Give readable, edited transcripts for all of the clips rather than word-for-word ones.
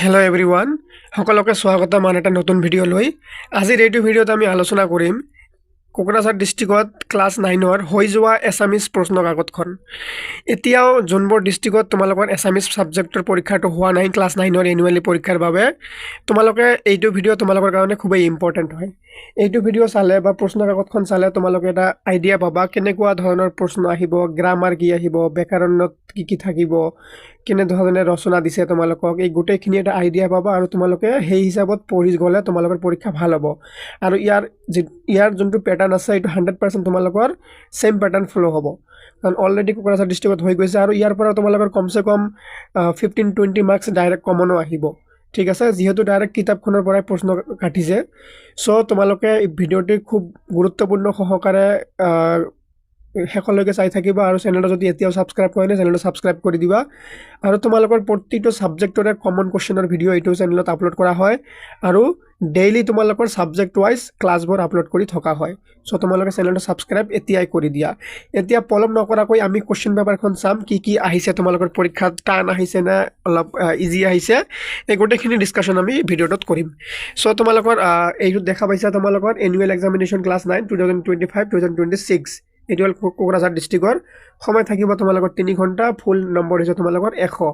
Hello' everyone, সকলোকে স্বাগতম আন এটা নতুন ভিডিঅ' লৈ। আজিৰ এইটো ভিডিঅ'ত আমি আলোচনা কৰিম কোকৰাঝাৰ ডিষ্ট্ৰিক্টত ক্লাছ 9-ৰ হৈ যোৱা এছামিজ প্ৰশ্ন কাকতখন। এতিয়াও যোনবোৰ ডিষ্ট্ৰিক্টত তোমালোকৰ এছামিজ ছাবজেক্টৰ পৰীক্ষাটো হোৱা নাই ক্লাছ 9-ৰ এনুৱেলি পৰীক্ষাৰ বাবে, তোমালোকে এইটো ভিডিঅ' তোমালোকৰ কাৰণে খুবেই ইম্পৰ্টেণ্ট হয়। এইটো ভিডিঅ' চালে বা প্ৰশ্ন কাকতখন চালে তোমালোকে এটা আইডিয়া পাবা কেনেকুৱা ধৰণৰ প্ৰশ্ন আহিব, গ্ৰামাৰ কি আহিব, ব্যাকৰণত কি কি থাকিব, কেনেধৰণে ৰচনা দিছে তোমালোকক, এই গোটেইখিনি এটা আইডিয়া পাবা আৰু তোমালোকে সেই হিচাপত পঢ়ি গ'লে তোমালোকৰ পৰীক্ষা ভাল হ'ব। আৰু ইয়াৰ যোনটো পেটাৰ্ণ আছে এইটো 100% তোমালোকৰ ছেম পেটাৰ্ণ ফ'ল' হ'ব, কাৰণ অলৰেডি কোকৰাঝাৰ ডিষ্ট্ৰিক্টত হৈ গৈছে আৰু ইয়াৰ পৰা তোমালোকৰ কমচে কম 15-20 মাৰ্কছ ডাইৰেক্ট কমনো আহিব। ঠিক আছে, যিহেতু ডাইৰেক্ট কিতাপখনৰ পৰাই প্ৰশ্ন কাটিছে, চ' তোমালোকে এই ভিডিঅ'টি খুব গুৰুত্বপূৰ্ণ সহকাৰে শেষলৈকে চাই থাকিবা আৰু চেনেলটো যদি এতিয়াও ছাবস্ক্ৰাইব কৰা নাই চেনেলটো ছাবস্ক্ৰাইব কৰি দিবা। আৰু তোমালোকৰ প্ৰতিটো ছাবজেক্টৰে কমন কুৱেশ্যনৰ ভিডিঅ' এইটো চেনেলত আপলোড কৰা হয় আৰু ডেইলি তোমালোকৰ ছাবজেক্ট ৱাইজ ক্লাছবোৰ আপলোড কৰি থকা হয়। চ' তোমালোকে চেনেলটো ছাবস্ক্ৰাইব এতিয়াই কৰি দিয়া। এতিয়া পলম নকৰাকৈ আমি কুৱেশ্যন পেপাৰখন চাম, কি কি আহিছে তোমালোকৰ পৰীক্ষাত, টান আহিছে নে অলপ ইজি আহিছে, এই গোটেইখিনি ডিছকাশ্যন আমি ভিডিঅ'টোত কৰিম। চ' তোমালোকৰ এইটোত দেখা পাইছা তোমালোকৰ এনুৱেল এক্সামিনেশ্যন ক্লাছ 9 2025-2026, এইটো হ'ল কোকৰাঝাৰ ডিষ্ট্ৰিক্টৰ। সময় থাকিব তোমালোকৰ 3 ঘণ্টা, ফুল নম্বৰ হৈছে তোমালোকৰ 100।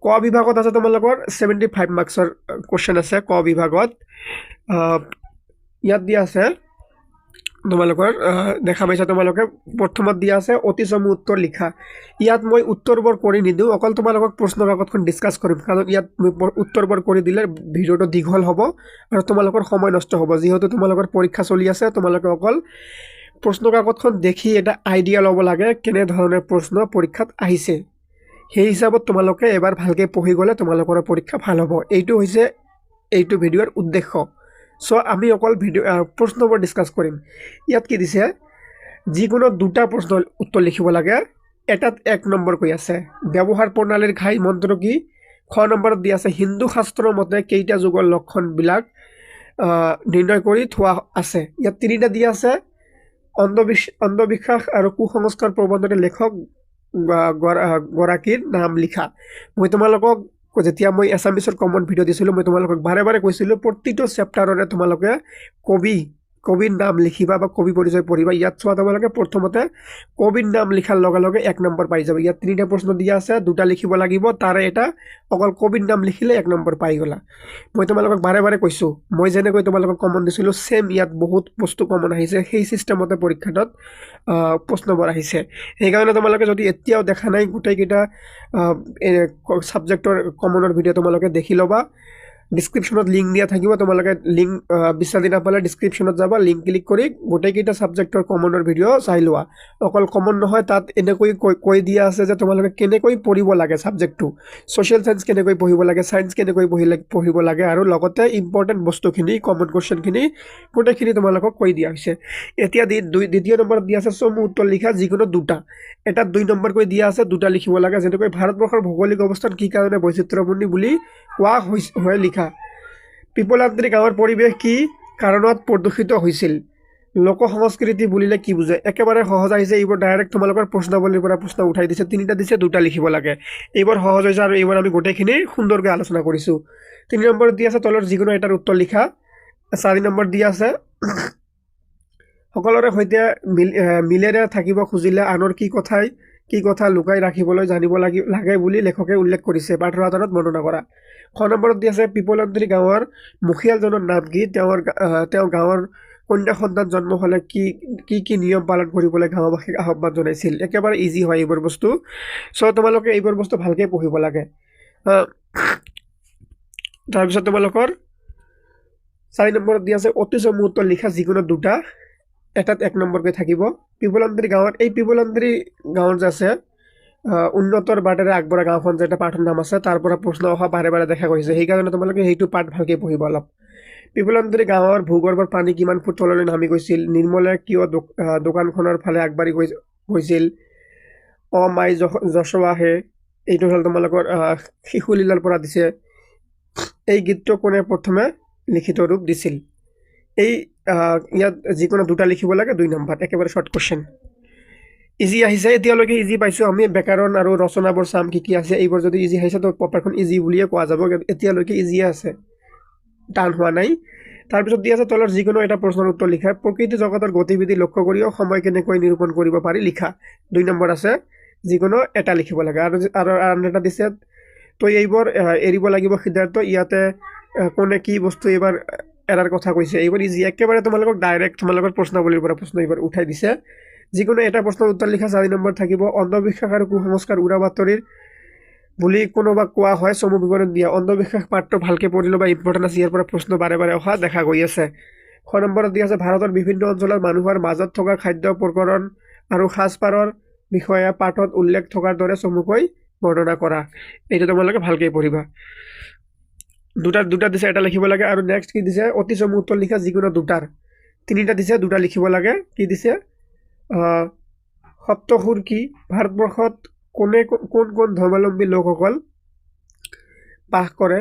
ক বিভাগত আছে তোমালোকৰ 75 মাৰ্কছৰ কুৱেশ্যন আছে। ক বিভাগত ইয়াত দিয়া আছে তোমালোকৰ দেখা পাইছা তোমালোকে প্ৰথমত দিয়া আছে অতিচমু উত্তৰ লিখা। ইয়াত মই উত্তৰবোৰ কৰি নিদিওঁ, অকল তোমালোকক প্ৰশ্ন কাকতখন ডিছকাছ কৰিম, কাৰণ ইয়াত মই উত্তৰবোৰ কৰি দিলে ভিডিঅ'টো দীঘল হ'ব আৰু তোমালোকৰ সময় নষ্ট হ'ব। যিহেতু তোমালোকৰ পৰীক্ষা চলি আছে, তোমালোকে অকল প্ৰশ্ন কাকতখন দেখি এটা আইডিয়া ল'ব লাগে কেনেধৰণৰ প্ৰশ্ন পৰীক্ষাত আহিছে। সেই হিচাপত তোমালোকে এবাৰ ভালকৈ পঢ়ি গ'লে তোমালোকৰ পৰীক্ষা ভাল হ'ব। এইটো হৈছে এইটো ভিডিঅ'ৰ উদ্দেশ্য। চ' আমি অকল প্ৰশ্নবোৰ ডিছকাছ কৰিম। ইয়াত কি দিছে, যিকোনো দুটা প্ৰশ্নৰ উত্তৰ লিখিব লাগে, এটাত 1 নম্বৰকৈ আছে। ব্যৱহাৰ প্ৰণালীৰ ঘাই মন্ত্ৰ কি? খ নম্বৰত দিয়া আছে হিন্দু শাস্ত্ৰৰ মতে কেইটা যুগৰ লক্ষণবিলাক নিৰ্ণয় কৰি থোৱা আছে। ইয়াত 3টা দিয়া আছে। অন্ধবিশ্বাস আৰু কুসংস্কাৰ প্ৰবন্ধৰ লেখক গৰাকীৰ নাম লিখা। মই তোমালোকক যেতিয়া মই এছামিছৰ কমন ভিডিঅ' দিছিলোঁ, মই তোমালোকক বাৰে বাৰে কৈছিলোঁ প্ৰতিটো চেপ্টাৰৰে তোমালোকে কবিৰ নাম লিখিবা বা কবি পৰিচয় পঢ়িবা। ইয়াত চোৱা তোমালোকে প্ৰথমতে কবিৰ নাম লিখাৰ লগে লগে 1 নম্বৰ পাই যাব। ইয়াত 3টা প্ৰশ্ন দিয়া আছে, 2টা লিখিব লাগিব, তাৰে এটা অকল কবিৰ নাম লিখিলে 1 নম্বৰ পাই গ'লা। মই তোমালোকক বাৰে বাৰে কৈছোঁ, মই যেনেকৈ তোমালোকক কমন দিছিলোঁ ছেম ইয়াত বহুত বস্তু কমন আহিছে, সেই ছিষ্টেমতে পৰীক্ষাটোত প্ৰশ্নবোৰ আহিছে। সেইকাৰণে তোমালোকে যদি এতিয়াও দেখা নাই গোটেইকেইটা ছাবজেক্টৰ কমনৰ ভিডিঅ' তোমালোকে দেখি ল'বা। ডিছক্ৰিপশ্যনত লিংক দিয়া থাকিব, তোমালোকে লিংক বিচাৰি নাপালে ডিছক্ৰিপশ্যনত যাবা, লিংক ক্লিক কৰি গোটেইকেইটা ছাবজেক্টৰ কমনৰ ভিডিঅ' চাই লোৱা। অকল কমন নহয়, তাত এনেকৈ কৈ দিয়া আছে যে তোমালোকে কেনেকৈ পঢ়িব লাগে ছাবজেক্টটো, ছ'চিয়েল ছায়েন্স কেনেকৈ পঢ়িব লাগে, ছায়েন্স কেনেকৈ পঢ়িব লাগে, আৰু লগতে ইম্পৰ্টেণ্ট বস্তুখিনি কমন কুৱেশ্যনখিনি গোটেইখিনি তোমালোকক কৈ দিয়া হৈছে। এতিয়া দ্বিতীয় নম্বৰত দিয়া আছে চমু উত্তৰ লিখা, যিকোনো 2টা। এটাত 2 নম্বৰকৈ দিয়া আছে, 2টা লিখিব লাগে। যেনেকৈ ভাৰতবৰ্ষৰ ভৌগোলিক অৱস্থান কি কাৰণে বৈচিত্ৰ্যপূৰ্ণ বুলি কোৱা হয় লিখা। পিপলান্ত্ৰী গাঁৱৰ পৰিৱেশ কি কাৰণত প্ৰদূষিত হৈছিল? লোক সংস্কৃতি বুলিলে কি বুজে? একেবাৰে সহজ আহিছে, এইবোৰ ডাইৰেক্ট তোমালোকৰ প্ৰশ্নাৱলীৰ পৰা প্ৰশ্ন উঠাই দিছে। 3টা দিছে, 2টা লিখিব লাগে। এইবোৰ সহজ হৈছে আৰু এইবোৰ আমি গোটেইখিনি সুন্দৰকৈ আলোচনা কৰিছোঁ। 3 নম্বৰত দিয়া আছে তলৰ যিকোনো এটাৰ উত্তৰ লিখা। 4 নম্বৰ দিয়া আছে সকলোৰে সৈতে মিলেৰে থাকিব খুজিলে আনৰ কি কথা লুকাই ৰাখিবলৈ জানিব লাগে বুলি লেখকে উল্লেখ কৰিছে, পাঠৰ আধাৰত বৰ্ণনা কৰা। খ নম্বৰত দিয়া আছে পিপলান্ত্ৰী গাঁৱৰ মুখিয়ালজনৰ নাম কি? তেওঁ গাঁৱৰ কন্যা সন্তান জন্ম হ'লে কি নিয়ম পালন কৰিবলৈ গাঁওবাসীক আহ্বান জনাইছিল? একেবাৰে ইজি হয় এইবোৰ বস্তু। চ' তোমালোকে এইবোৰ বস্তু ভালকৈ পঢ়িব লাগে। তাৰপিছত তোমালোকৰ 4 নম্বৰত দিয়া আছে অতি চমু উত্তৰ লিখা, যিকোনো 2টা। এটাত 1 নম্বৰকৈ থাকিব। পিপলান্ত্ৰী গাঁৱত, এই পিপলান্ত্ৰী গাঁৱত যে আছে উন্নতৰ বাটেৰে আগবঢ়া গাঁওখন যে এটা পাঠৰ নাম আছে, তাৰ পৰা প্ৰশ্ন অহা বাৰে বাৰে দেখা গৈছে। সেইকাৰণে তোমালোকে সেইটো পাঠ ভালকৈ পঢ়িব অলপ। পিপলান্ত্ৰী গাঁৱৰ ভূগৰ্ভৰ পানী কিমান ফুট তললৈ নামি গৈছিল? নিৰ্মলে কিয় দোকানখনৰ ফালে আগবাঢ়ি গৈছিল? মাই যশোৱা হে, এইটো হ'ল তোমালোকৰ শিশুলীলাৰ পৰা দিছে। এই গীতটো কোনে প্ৰথমে লিখিত ৰূপ দিছিল? ইয়াত যিকোনো 2টা লিখিব লাগে, 2 নম্বৰ, একেবাৰে শ্বৰ্ট কুৱেশ্যন। ইজি আহিছে এতিয়ালৈকে ইজি পাইছোঁ আমি ব্যাকৰণ আৰু ৰচনাবোৰ চাম কি আছে এইবোৰ যদি ইজি আহিছে তো পেপাৰখন ইজি বুলিয়ে কোৱা যাব এতিয়ালৈকে ইজিয়ে আছে টান হোৱা নাই তাৰপিছত দিয়া আছে তলৰ যিকোনো এটা প্ৰশ্নৰ উত্তৰ লিখা প্ৰকৃতি জগতৰ গতিবিধি লক্ষ্য কৰিও সময় কেনেকৈ নিৰূপণ কৰিব পাৰি লিখা 2 নম্বৰ আছে যিকোনো এটা লিখিব লাগে আৰু আন এটা দিছে তো এইবোৰ এৰিব লাগিব সিদ্ধান্ত ইয়াতে কোনে কি বস্তু এবাৰ এৰাৰ কথা কৈছে এইবোৰ ইজি একেবাৰে তোমালোকক ডাইৰেক্ট তোমালোকৰ প্ৰশ্নাৱলীৰ পৰা প্ৰশ্ন এইবাৰ উঠাই দিছে যিকোনো এটা প্ৰশ্নৰ উত্তৰ লিখা 4 নম্বৰ থাকিব অন্ধবিশ্বাস আৰু কুসংস্কাৰ উৰা বাতৰিৰ বুলি কোনোবা কোৱা হয় চমু বিৱৰণ দিয়া অন্ধবিশ্বাস পাঠটো ভালকৈ পঢ়ি ল'বা ইম্পৰ্টেণ্ট আছে ইয়াৰ পৰা প্ৰশ্ন বাৰে বাৰে অহা দেখা গৈ আছে 6 নম্বৰত দিয়া আছে ভাৰতৰ বিভিন্ন অঞ্চলৰ মানুহৰ মাজত থকা খাদ্য প্ৰকৰণ আৰু সাজপাৰৰ বিষয়ে পাঠত উল্লেখ থকাৰ দৰে চমুকৈ বৰ্ণনা কৰা এইটো তোমালোকে ভালকৈ পঢ়িবা দুটা দিছে এটা লিখিব লাগে আৰু নেক্সট কি দিছে অতি চমু উত্তৰ লিখা যিকোনো দুটাৰ তিনিটা দিছে দুটা লিখিব লাগে কি দিছে সপ্তসুৰ কি ভাৰতবৰ্ষত কোন ধৰ্মাৱলম্বী লোকসকল বাস কৰে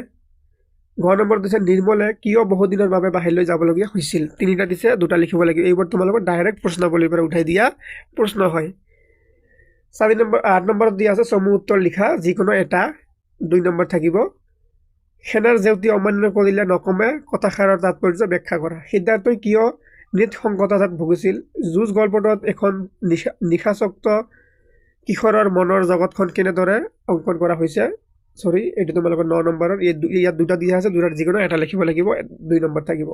ঘ নম্বৰ দিছে নিৰ্মলে কিয় বহুদিনৰ বাবে বাহিৰলৈ যাবলগীয়া হৈছিল তিনিটা দিছে দুটা লিখিব লাগিব এইবোৰ তোমালোকৰ ডাইৰেক্ট প্ৰশ্নাৱলীৰ পৰা উঠাই দিয়া প্ৰশ্ন হয় 8 নম্বৰত দিয়া আছে চমু উত্তৰ লিখা যিকোনো এটা 2 নম্বৰ থাকিব সেনাৰ জেউতি অমান্য কৰিলে নকমে কথাষাৰৰ তাৎপৰ্য ব্যাখ্যা কৰা সিদ্ধাৰ্থই কিয় নিঃসংগতাত ভুগিছিল যুঁজ গল্পটোত এখন নিশাচক্ত কিশোৰৰ মনৰ জগতখন কেনেদৰে অংকন কৰা হৈছে সৰি এইটো তোমালোকৰ 9 নম্বৰৰ ইয়াত দুটা দিয়া আছে দুটাৰ যিকোনো এটা লিখিব লাগিব 2 নম্বৰ থাকিব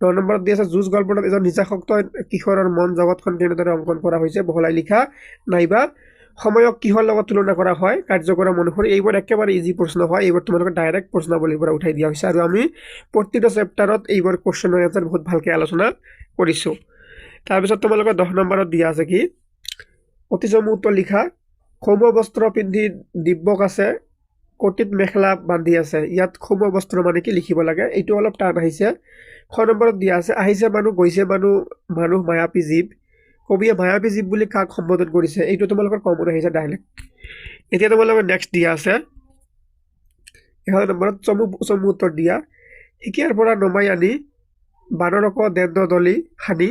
9 নম্বৰত দিয়া আছে যুঁজ গল্পটোত এজন নিশাসক্ত কিশোৰৰ মন জগতখন কেনেদৰে অংকন কৰা হৈছে বহলাই লিখা নাইবা সময়ক কিহৰ লগত তুলনা কৰা হয় কাৰ্যকৰম অনুসৰি এইবোৰ একেবাৰে ইজি প্ৰশ্ন হয় এইবোৰ তোমালোকৰ ডাইৰেক্ট প্ৰশ্নাৱলীৰ পৰা উঠাই দিয়া হৈছে আৰু আমি প্ৰতিটো চেপ্টাৰত এইবোৰ কোৱেশ্চনৰ এনসাৰ বহুত ভালকৈ আলোচনা কৰিছোঁ তাৰপিছত তোমালোকৰ 10 নম্বৰত দিয়া আছে কি অতি চমু উত্তৰ লিখা সৌম বস্ত্ৰ পিন্ধি দিব্যক আছে কটিত মেখেলা বান্ধি আছে ইয়াত সৌম বস্ত্ৰ মানে কি লিখিব লাগে এইটো অলপ টান আহিছে 6 নম্বৰত দিয়া আছে আহিছে মানুহ গৈছে মানুহ মায়াপী জীৱ কবিয়ে মায়াপী জীৱ বুলি কাক সম্বোধন কৰিছে এইটো তোমালোকৰ কমন আহিছে ডাইৰেক্ট এতিয়া তোমালোকৰ নেক্সট দিয়া আছে 11 নম্বৰত চমু উত্তৰ দিয়া শিকিয়াৰ পৰা নমাই আনি বানৰক দেন্দদলি হানি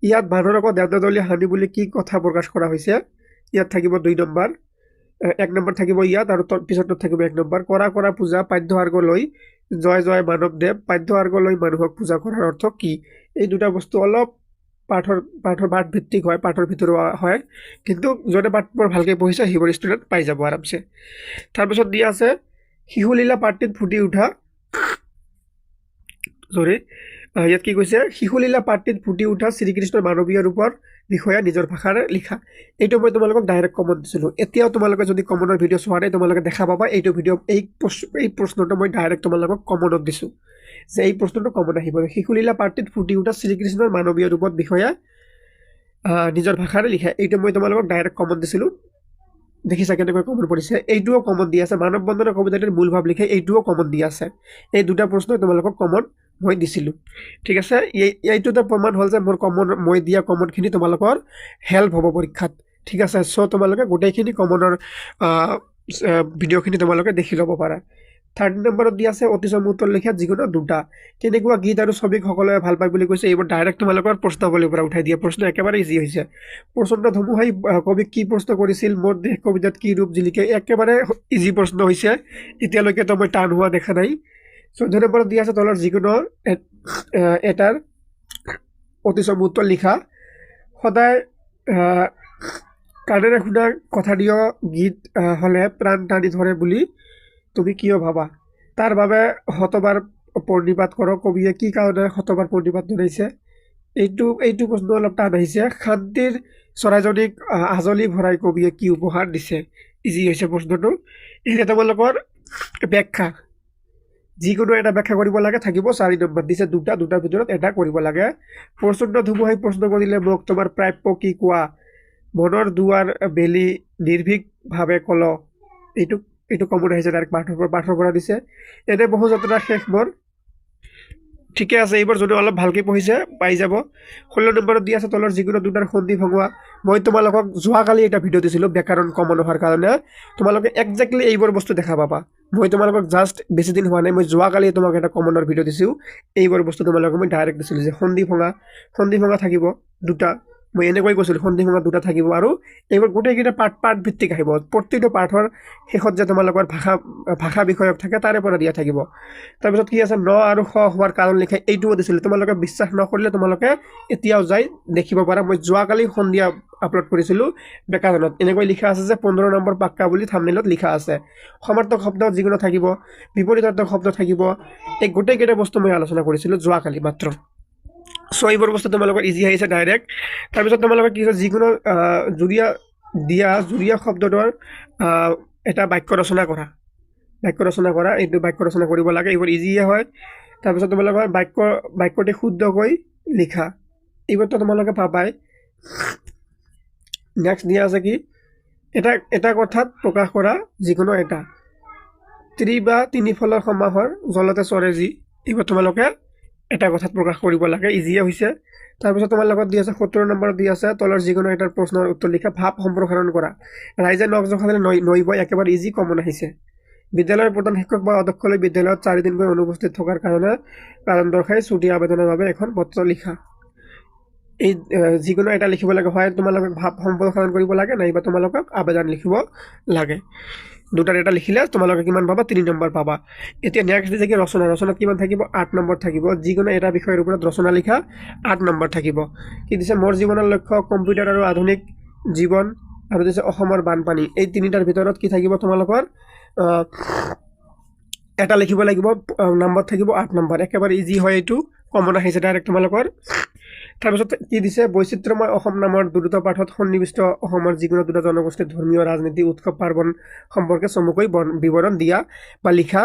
ইয়াত বানৰক দেন্দদলি হানি বুলি কি কথা প্ৰকাশ কৰা হৈছে ইয়াত থাকিব 2 নম্বৰ 1 নম্বৰ থাকিব ইয়াত আৰু পিছত থাকিব 1 নম্বৰ কৰা পূজা পাঠ্য লৈ জয় মানৱদেৱ পাঠ্য লৈ মানুহক পূজা কৰাৰ অৰ্থ কি এই দুটা বস্তু অলপ পাঠৰ ভিত্তিক হয় পাঠৰ ভিতৰুৱা হয় কিন্তু যদি পাঠবোৰ ভালকৈ পঢ়িছে সেইবোৰ ষ্টুডেণ্ট পাই যাব আৰামছে তাৰপিছত দিয়া আছে শিশুলীলা পাঠটিত ফুটি উঠা ইয়াত কি কৈছে শিশুলীলা পাঠটিত ফুটি উঠা শ্ৰীকৃষ্ণৰ মানৱীয় ৰূপৰ বিষয়ে নিজৰ ভাষাৰে লিখা এইটো মই তোমালোকক ডাইৰেক্ট কমন দিছিলোঁ এতিয়াও তোমালোকে যদি কমনৰ ভিডিঅ' চোৱা নাই তোমালোকে দেখা পাবা এইটো ভিডিঅ' এই প্ৰশ্নটো মই ডাইৰেক্ট তোমালোকক কমনত দিছোঁ যে এই প্ৰশ্নটো কমন আহিব শিশুলীলা পাঠটিত ফুটি উঠা শ্ৰীকৃষ্ণৰ মানৱীয় ৰূপৰ বিষয়ে নিজৰ ভাষাৰে লিখা এইটো মই তোমালোকক ডাইৰেক্ট কমন দিছিলোঁ দেখিছা কেনেকৈ কমন পৰিছে এইটোও কমন দি আছে মানৱ বন্ধনৰ কবিতাটিৰ মূল ভাৱ লিখে এইটোও কমন দি আছে এই দুটা প্ৰশ্ন তোমালোকক কমন মই দিছিলোঁ ঠিক আছে এইটোতে প্ৰমাণ হ'ল যে মোৰ কমন মই দিয়া কমনখিনি তোমালোকৰ হেল্প হ'ব পৰীক্ষাত ঠিক আছে চ' তোমালোকে গোটেইখিনি কমনৰ ভিডিঅ'খিনি তোমালোকে দেখি ল'ব পাৰা 3 নম্বৰত দিয়া আছে অতি চমু উত্তৰ লিখা যিকোনো দুটা কেনেকুৱা গীত আৰু ছবিক সকলোৱে ভাল পায় বুলি কৈছে এইবোৰ ডাইৰেক্ট তোমালোকৰ প্ৰশ্নাৱলীৰ পৰা উঠাই দিয়া প্ৰশ্ন একেবাৰে ইজি হৈছে প্ৰচণ্ড ধুমুহাই কবিক কি প্ৰশ্ন কৰিছিল মোৰ দেশ কবিতাত কি ৰূপ জিলিকে একেবাৰে ইজি প্ৰশ্ন হৈছে এতিয়ালৈকেতো মই টান হোৱা দেখা নাই 14 নম্বৰত দিয়া আছে তলৰ যিকোনো এটাৰ অতি চমু উত্তৰ লিখা সদায় কাণেৰে শুনা কথা দিয় গীত হ'লে প্ৰাণ টানি ধৰে বুলি তুমি কিয় ভাবা তাৰ বাবে শতবাৰ প্ৰণিপাত কৰক কবিয়ে কি কাৰণে শতবাৰ প্ৰণিপাত জনাইছে এইটো প্ৰশ্ন অলপ টান আহিছে শান্তিৰ চৰাইজনীক আজলি ভৰাই কবিয়ে কি উপহাৰ দিছে ইজি হৈছে প্ৰশ্নটো এতিয়া তোমালোকৰ ব্যাখ্যা যিকোনো এটা ব্যাখ্যা কৰিব লাগে থাকিব 4 নম্বৰ দিছে দুটাৰ ভিতৰত এটা কৰিব লাগে প্ৰচণ্ড ধুমুহাই প্ৰশ্ন কৰিলে মোক তোমাৰ প্ৰাপ্য কি কোৱা মনৰ দুৱাৰ বেলি নিৰ্ভীকভাৱে কল এইটো কমন আহিছে ডাইৰেক্ট পাঠৰ পৰা দিছে এনে বহু যাত্ৰা শেষ মোৰ ঠিকে আছে এইবাৰ যদি অলপ ভালকৈ পঢ়িছে পাই যাব 16 নম্বৰত দিয়া আছে তলৰ যিকোনো দুটাৰ সন্ধি ভঙোৱা মই তোমালোকক যোৱাকালি এটা ভিডিঅ' দিছিলোঁ ব্যাকৰণ কমন হোৱাৰ কাৰণে তোমালোকে একজেক্টলি এইবোৰ বস্তু দেখা পাবা মই তোমালোকক জাষ্ট বেছি দিন হোৱা নাই মই যোৱাকালি তোমাক এটা কমনৰ ভিডিঅ' দিছোঁ এইবোৰ বস্তু তোমালোকক মই ডাইৰেক্ট দিছিলোঁ যে সন্ধি ভঙা থাকিব দুটা মই এনেকৈ কৈছিলোঁ সন্ধিৰ সময়ত দুটা থাকিব আৰু এইবোৰ গোটেইকেইটা পাৰ্ট ভিত্তিক আহিব প্ৰতিটো পাঠৰ শেষত যে তোমালোকৰ ভাষা বিষয়ক থাকে তাৰে পৰা দিয়া থাকিব তাৰপিছত কি আছে ন আৰু খ হোৱাৰ কাৰণ লিখা এইটোও দিছিলোঁ তোমালোকে বিশ্বাস নকৰিলে তোমালোকে এতিয়াও যাই দেখিব পাৰা মই যোৱাকালি সন্ধিয়া আপলোড কৰিছিলোঁ ব্যাকৰণত এনেকৈ লিখা আছে যে 15 নম্বৰ পাক্কা বুলি থাম্বনেইলত লিখা আছে সমাৰ্থক শব্দ যিকোনো থাকিব বিপৰীতাৰ্থক শব্দ থাকিব এই গোটেইকেইটা বস্তু মই আলোচনা কৰিছিলোঁ যোৱাকালি মাত্ৰ সো এইবোৰ বস্তু তোমালোকৰ ইজি আহিছে ডাইৰেক্ট তাৰপিছত তোমালোকে কি হৈছে যিকোনো জুৰীয়া শব্দটোৰ এটা বাক্য ৰচনা কৰা এইটো বাক্য ৰচনা কৰিব লাগে এইবোৰ ইজিয়ে হয় তাৰপিছত তোমালোকৰ বাক্যটি শুদ্ধকৈ লিখা এইবোৰতো তোমালোকে পাবাই নেক্সট দিয়া আছে কি এটা কথাত প্ৰকাশ কৰা যিকোনো এটা ত্ৰি বা তিনি ফলৰ সমাহৰ জলতে চৰে যি এইবোৰ তোমালোকে এটা কথাত প্ৰকাশ কৰিব লাগে ইজিয়ে হৈছে তাৰপিছত তোমাৰ লগত দি আছে 70 নম্বৰত দি আছে তলৰ যিকোনো এটাৰ প্ৰশ্নৰ উত্তৰ লিখা ভাৱ সম্প্ৰসাৰণ কৰা ৰাইজে নখ জোখালে নৈব একেবাৰে ইজি কমন আহিছে বিদ্যালয়ৰ প্ৰধান শিক্ষক বা অধ্যক্ষলৈ বিদ্যালয়ত 4 দিনকৈ অনুপস্থিত থকাৰ কাৰণ দৰ্শাই ছুটি আবেদনৰ বাবে এখন পত্ৰ লিখা এই যিকোনো এটা লিখিব লাগে হয় তোমালোকক ভাৱ সম্প্ৰসাৰণ কৰিব লাগে নাইবা তোমালোকক আবেদন লিখিব লাগে দুটাৰ এটা লিখিলে তোমালোকে কিমান পাবা 3 নম্বৰ পাবা এতিয়া নেক্সট দিছে কি ৰচনাত কিমান থাকিব 8 নম্বৰ থাকিব যিকোনো এটা বিষয়ৰ ওপৰত ৰচনা লিখা 8 নম্বৰ থাকিব কি দিছে মোৰ জীৱনৰ লক্ষ্য কম্পিউটাৰ আৰু আধুনিক জীৱন আৰু দিছে অসমৰ বানপানী এই তিনিটাৰ ভিতৰত কি থাকিব তোমালোকৰ এটা লিখিব লাগিব নম্বৰ থাকিব 8 নম্বৰ একেবাৰে ইজি হয় এইটো কমন আহিছে ডাইৰেক্ট তোমালোকৰ তাৰপিছত কি দিছে বৈচিত্ৰ্যময় অসম নামৰ দুটা পাঠত সন্নিৱিষ্ট অসমৰ যিকোনো দুটা জনগোষ্ঠীৰ ধৰ্মীয় ৰাজনীতি উৎসৱ পাৰ্বণ সম্পৰ্কে চমুকৈ বিৱৰণ দিয়া বা লিখা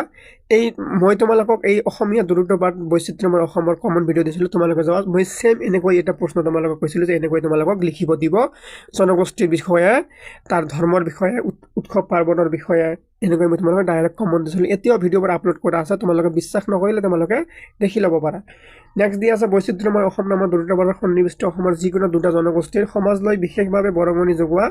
এই মই তোমালোকক এই অসমীয়া দুটা পাঠ বৈচিত্ৰ্যময় অসমৰ কমন ভিডিঅ' দিছিলোঁ তোমালোকে যোৱা মই সেম এনেকৈ এটা প্ৰশ্ন তোমালোকক কৈছিলোঁ যে এনেকৈ তোমালোকক লিখিব দিব জনগোষ্ঠীৰ বিষয়ে তাৰ ধৰ্মৰ বিষয়ে উৎসৱ পাৰ্বণৰ বিষয়ে এনেকৈ মই তোমালোকক ডাইৰেক্ট কমন দিছিলোঁ এতিয়াও ভিডিঅ'বোৰ আপলোড কৰা আছে তোমালোকে বিশ্বাস নকৰিলে তোমালোকে দেখি ল'ব পাৰা নেক্সট দিয়া আছে বৈচিত্ৰ্যময় অসম নামৰ দুটা পাঠৰ সন্নিৱিষ্ট অসমৰ যিকোনো দুটা জনগোষ্ঠীৰ সমাজ লৈ বিশেষভাৱে বৰঙণি যোগোৱা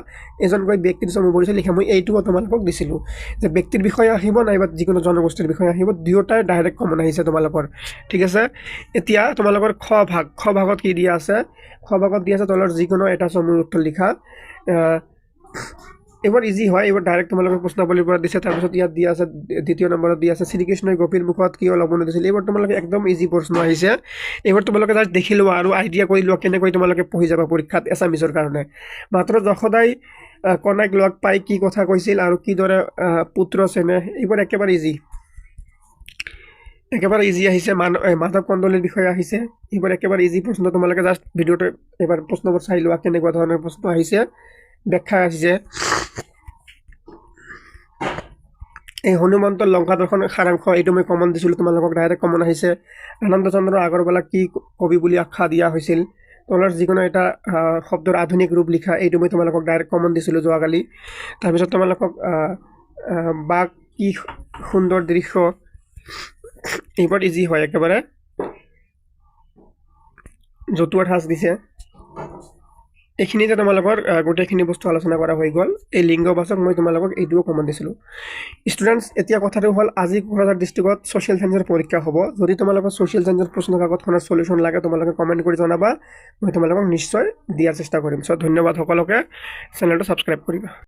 এজনকৈ ব্যক্তিৰ চমু পৰিচয় লিখা মই এইটোও তোমালোকক দিছিলোঁ যে ব্যক্তিৰ বিষয়ে আহিব নাইবা যিকোনো জনগোষ্ঠীৰ বিষয়ে আহিব দুয়োটাই ডাইৰেক্ট কমন আহিছে তোমালোকৰ ঠিক আছে এতিয়া তোমালোকৰ খ ভাগত কি দিয়া আছে খ ভাগত দিয়া আছে তলৰ যিকোনো এটা চমুৰ উত্তৰ লিখা এইবোৰ ইজি হয় এইবোৰ ডাইৰেক্ট তোমালোকৰ প্ৰশ্নাৱলীৰ পৰা দিছে তাৰপিছত ইয়াত দিয়া আছে দ্বিতীয় নম্বৰত দিয়া আছে শ্ৰীকৃষ্ণই গোপীৰ মুখত কিয় লৱণ দিছিল এইবোৰ তোমালোকে একদম ইজি প্ৰশ্ন আহিছে এইবোৰ তোমালোকে জাষ্ট দেখি লোৱা আৰু আইডিয়া কৰি লোৱা কেনেকৈ তোমালোকে পঢ়ি যাবা পৰীক্ষাত এছামিছৰ কাৰণে মাত্ৰ যশোদাই কনাইক লগ পাই কি কথা কৈছিল আৰু কিদৰে পুত্ৰ চেনে এইবোৰ একেবাৰে ইজি আহিছে মাধৱ কন্দলীৰ বিষয়ে আহিছে এইবোৰ একেবাৰে ইজি প্ৰশ্ন তোমালোকে জাষ্ট ভিডিঅ'টো এবাৰ প্ৰশ্নবোৰ চাই লোৱা কেনেকুৱা ধৰণৰ প্ৰশ্ন আহিছে ব্যাখ্যা আহিছে এই হনুমন্তৰ লংকা দৰ্শন সাৰাংশ এইটো মই কমন দিছিলোঁ তোমালোকক ডাইৰেক্ট কমন আহিছে আনন্দচন্দ্ৰ আগৰৱালাক কি কবি বুলি আখ্যা দিয়া হৈছিল তলৰ যিকোনো এটা শব্দৰ আধুনিক ৰূপ লিখা এইটো মই তোমালোকক ডাইৰেক্ট কমন দিছিলোঁ যোৱাকালি তাৰপিছত তোমালোকক বাঘ কি সুন্দৰ দৃশ্য এইবোৰ ইজি হয় একেবাৰে জতুৱা ঠাঁচ দিছে এইখিনিতে তোমালোকৰ গোটেইখিনি বস্তু আলোচনা কৰা হৈ গ'ল এই লিংগবাচক মই তোমালোকক এইটোও কমন দিছিলোঁ ষ্টুডেণ্টছ এতিয়া কথাটো হ'ল আজি কোকৰাঝাৰ ডিষ্ট্ৰিক্টত ছ'চিয়েল চায়েন্সৰ পৰীক্ষা হ'ব যদি তোমালোকৰ ছ'চিয়েল চায়েন্সৰ প্ৰশ্ন কাকতখনৰ সলিউশ্যন লাগে তোমালোকে কমেণ্ট কৰি জনাবা মই তোমালোকক নিশ্চয় দিয়াৰ চেষ্টা কৰিম চ' ধন্যবাদ সকলোকে চেনেলটো ছাবস্ক্ৰাইব কৰিবা